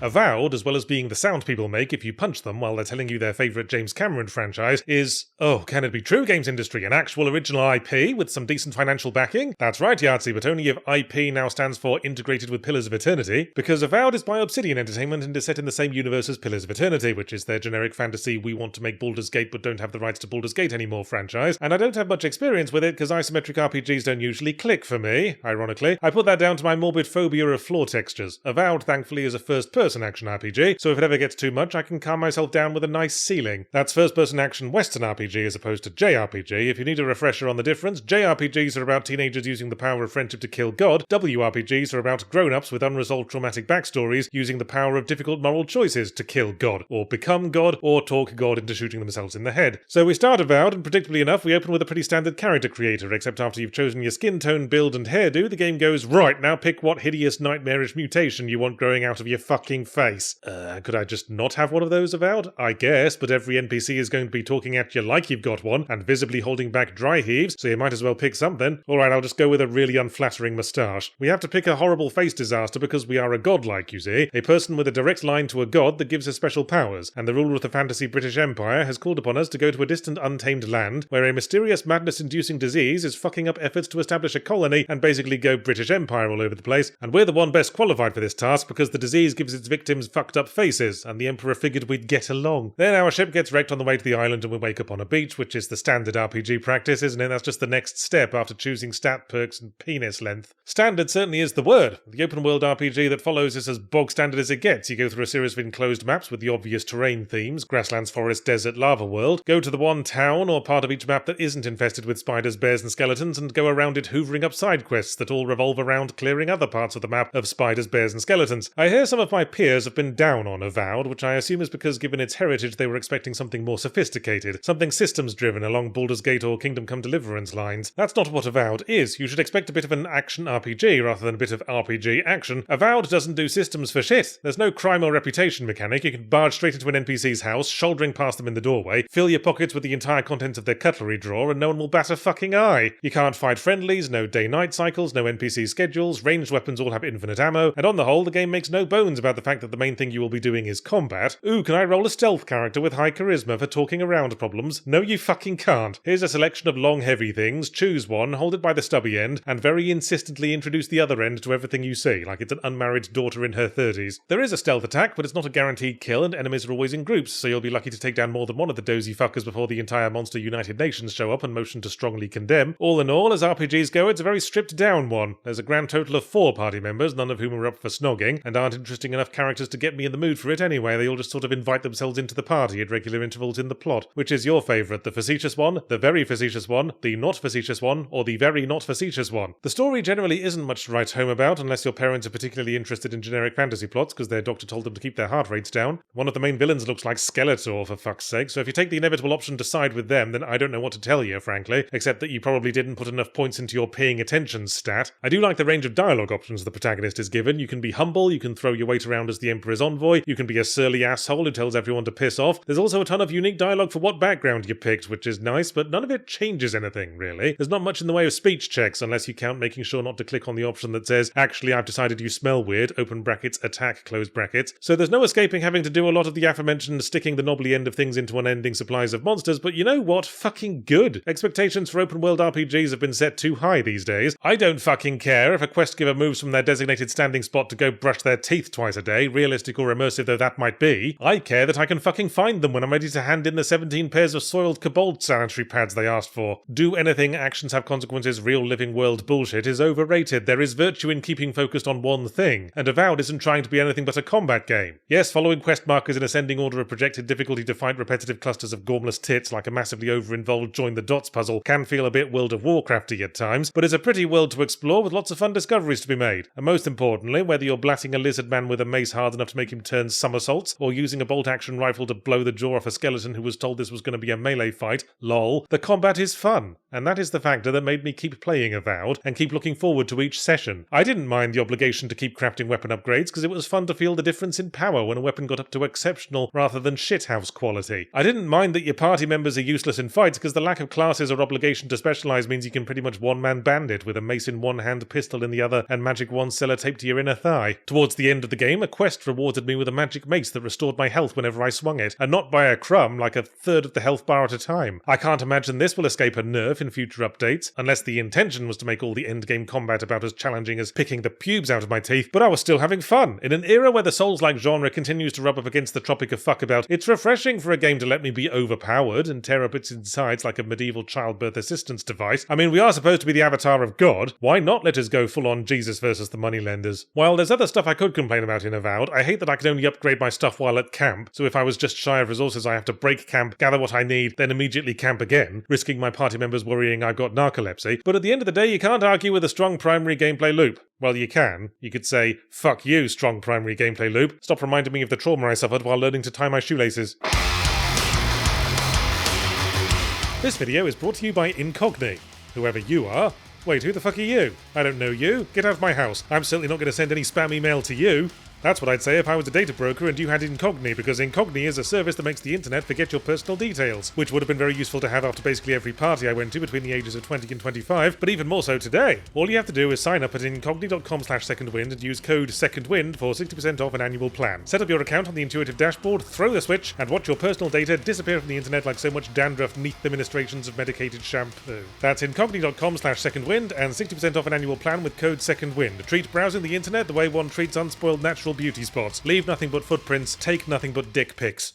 Avowed, as well as being the sound people make if you punch them while they're telling you their favourite James Cameron franchise, is, oh, can it be true, games industry, an actual original IP with some decent financial backing? That's right, Yahtzee, but only if IP now stands for Integrated with Pillars of Eternity, because Avowed is by Obsidian Entertainment and is set in the same universe as Pillars of Eternity, which is their generic fantasy we want to make Baldur's Gate but don't have the rights to Baldur's Gate anymore franchise, and I don't have much experience with it because isometric RPGs don't usually click for me, ironically. I put that down to my morbid phobia of floor textures. Avowed, thankfully, is a first-person action RPG, so if it ever gets too much, I can calm myself down with a nice ceiling. That's first-person action Western RPG as opposed to JRPG. If you need a refresher on the difference, JRPGs are about teenagers using the power of friendship to kill God, WRPGs are about grown-ups with unresolved traumatic backstories using the power of difficult moral choices to kill God, or become God, or talk God into shooting themselves in the head. So we start Avowed, and predictably enough, we open with a pretty standard character creator, except after you've chosen your skin tone, build, and hairdo, the game goes, right, now pick what hideous nightmarish mutation you want growing out of your fucking face. Could I just not have one of those, Avowed? I guess, but every NPC is going to be talking at you like you've got one, and visibly holding back dry heaves, so you might as well pick something. Alright, I'll just go with a really unflattering moustache. We have to pick a horrible face disaster because we are a godlike, you see. A person with a direct line to a god that gives us special powers, and the ruler of the fantasy British Empire has called upon us to go to a distant untamed land where a mysterious madness-inducing disease is fucking up efforts to establish a colony and basically go British Empire all over the place, and we're the one best qualified for this task because the disease gives its victims fucked up faces, and the Emperor figured we'd get along. Then our ship gets wrecked on the way to the island and we wake up on a beach, which is the standard RPG practice, isn't it? That's just the next step after choosing stat perks and penis length. Standard certainly is the word. The open world RPG that follows is as bog standard as it gets. You go through a series of enclosed maps with the obvious terrain themes, grasslands, forest, desert, lava world, go to the one town or part of each map that isn't infested with spiders, bears and skeletons, and go around it hoovering up side quests that all revolve around clearing other parts of the map of spiders, bears and skeletons. I hear some of my peers have been down on Avowed, which I assume is because given its heritage they were expecting something more sophisticated, something systems driven along Baldur's Gate or Kingdom Come Deliverance lines. That's not what Avowed is. You should expect a bit of an action RPG rather than a bit of RPG action. Avowed doesn't do systems for shit. There's no crime or reputation mechanic. You can barge straight into an NPC's house, shouldering past them in the doorway, fill your pockets with the entire contents of their cutlery drawer, and no one will bat a fucking eye. You can't fight friendlies, no day-night cycles, no NPC schedules, ranged weapons all have infinite ammo, and on the whole, the game makes no bones about the fact that the main thing you will be doing is combat. Ooh, can I roll a stealth character with high charisma for talking around problems? No, you fucking can't. Here's a selection of long, heavy things, choose one, hold it by the stubby end, and very insistently introduce the other end to everything you see, like it's an unmarried daughter in her 30s. There is a stealth attack, but it's not a guaranteed kill, and enemies are always in groups, so you'll be lucky to take down more than one of the dozy fuckers before the entire Monster United Nations show up and motion to strongly condemn. All in all, as RPGs go, it's a very stripped down one. There's a grand total of 4 party members, none of whom are up for snogging, and aren't interesting enough characters to get me in the mood for it anyway. They all just sort of invite themselves into the party at regular intervals in the plot. Which is your favourite, the facetious one, the very facetious one, the not facetious one, or the very not facetious one? The story generally isn't much to write home about, unless your parents are particularly interested in generic fantasy plots because their doctor told them to keep their heart rates down. One of the main villains looks like Skeletor, for fuck's sake, so if you take the inevitable option to side with them, then I don't know what to tell you, frankly, except that you probably didn't put enough points into your paying attention stat. I do like the range of dialogue options the protagonist is given. You can be humble, you can throw your weight around as the Emperor's envoy, you can be a surly asshole who tells everyone to piss off. There's also a ton of unique dialogue for what background you picked, which is nice, but none of it changes anything, really. There's not much in the way of speech checks, unless you count making sure not to click on the option that says, actually I've decided you smell weird, open brackets, attack, close brackets. So there's no escaping having to do a lot of the aforementioned sticking the knobbly end of things into unending supplies of monsters, but you know what? Fucking good. Expectations for open world RPGs have been set too high these days. I don't fucking care if a quest giver moves from their designated standing spot to go brush their teeth twice a day, realistic or immersive though that might be. I care that I can fucking find them when I'm ready to hand in the 17 pairs of soiled kobold sanitary pads they asked for. Do anything, actions have consequences, real living world bullshit is overrated. There is virtue in keeping focused on one thing, and Avowed isn't trying to be anything but a combat game. Yes, following quest markers in ascending order of projected difficulty to fight repetitive clusters of gormless tits like a massively over-involved join the dots puzzle can feel a bit World of Warcrafty at times, but it's a pretty world to explore with lots of fun discoveries to be made. And most importantly, whether you're blatting a lizard man with a mace hard enough to make him turn somersaults, or using a bolt-action rifle to blow the jaw off a skeleton who was told this was going to be a melee fight, lol, the combat is fun. and that is the factor that made me keep playing Avowed and keep looking forward to each session. I didn't mind the obligation to keep crafting weapon upgrades because it was fun to feel the difference in power when a weapon got up to exceptional rather than shithouse quality. I didn't mind that your party members are useless in fights because the lack of classes or obligation to specialise means you can pretty much one-man bandit with a mace in one hand, pistol in the other, and magic wand sellotaped to your inner thigh. Towards the end of the game, a quest rewarded me with a magic mace that restored my health whenever I swung it, and not by a crumb, like a third of the health bar at a time. I can't imagine this will escape a nerf in future updates, unless the intention was to make all the endgame combat about as challenging as picking the pubes out of my teeth, but I was still having fun. In an era where the Souls-like genre continues to rub up against the Tropic of Fuckabout, it's refreshing for a game to let me be overpowered and tear up its insides like a medieval childbirth assistance device. I mean, we are supposed to be the avatar of God. Why not let us go full-on Jesus versus the moneylenders? While there's other stuff I could complain about in Avowed, I hate that I can only upgrade my stuff while at camp, so if I was just shy of resources I have to break camp, gather what I need, then immediately camp again, risking my party members worrying I've got narcolepsy. But at the end of the day, you can't argue with a strong primary gameplay loop. Well, you can. You could say, fuck you, strong primary gameplay loop. Stop reminding me of the trauma I suffered while learning to tie my shoelaces. This video is brought to you by Incogni. Whoever you are. Wait, who the fuck are you? I don't know you. Get out of my house. I'm certainly not going to send any spam email to you. That's what I'd say if I was a data broker and you had Incogni, because Incogni is a service that makes the internet forget your personal details, which would have been very useful to have after basically every party I went to between the ages of 20 and 25, but even more so today. All you have to do is sign up at incogni.com/secondwind and use code SECONDWIND for 60% off an annual plan. Set up your account on the intuitive dashboard, throw the switch, and watch your personal data disappear from the internet like so much dandruff neath the ministrations of medicated shampoo. That's incogni.com/secondwind and 60% off an annual plan with code SECONDWIND. Treat browsing the internet the way one treats unspoiled natural beauty spots. Leave nothing but footprints, take nothing but dick pics.